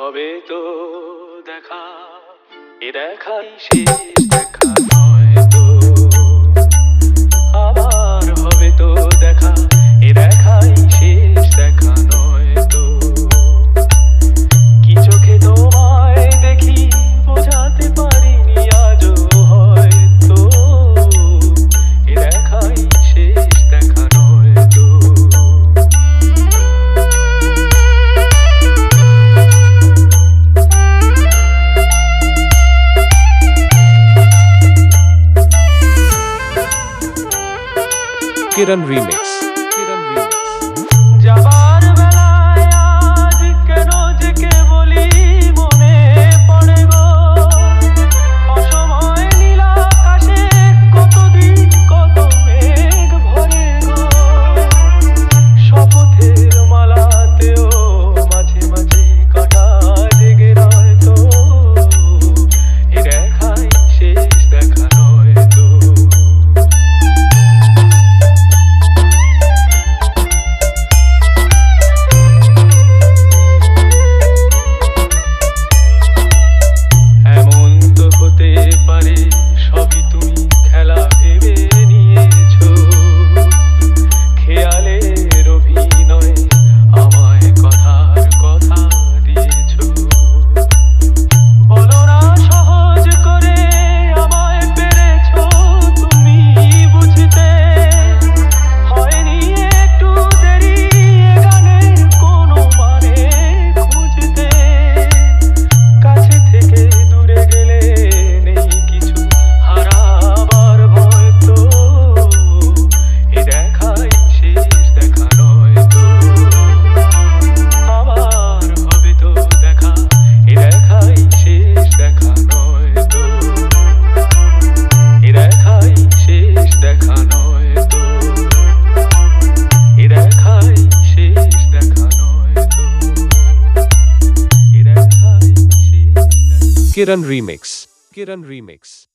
হবে তো দেখা, এ দেখাই শেষ দেখা নয় তো। আবার হবে তো দেখা, এ দেখাই শেষ দেখা নয় তো। কি চোখে তোমায় দেখি বোঝাতে পারিনি আজও হয়তো, এ দেখাই শেষ দেখা নয় তো। Kiran Remix. যাবার বেলায় আজ কেন যে কেবলই মনে পড়ে গো, অসময় নীল আকাশে কতদিন কত মেঘ ভরে গো। শপথের মালাতেও মাঝে মাঝে কাটা জেগে রয় তো, এ দেখাই শেষ দেখা নয় তো। সবই তুমি খেলা ভেবে নিয়েছো, খেয়ালের অভিনয়ে আমায় কথার কথা দিয়েছো। বলো না সহজ করে আমায় পেরেছো তুমি বুঝতে, হয়নি একটু দেরি এ গানের কোনো মানে খুঁজতে। কাছে থেকে দূরে গেলে নেই কিছু হারাবার ভয় তো, এ দেখাই শেষ দেখা নয় তো। আবার হবে তো দেখা, এ দেখাই শেষ দেখা নয় তো। এ দেখাই শেষ দেখা নয় তো। এ দেখাই শেষ দেখা নয় তো। এ দেখাই শেষ দেখা। Kiran Remix.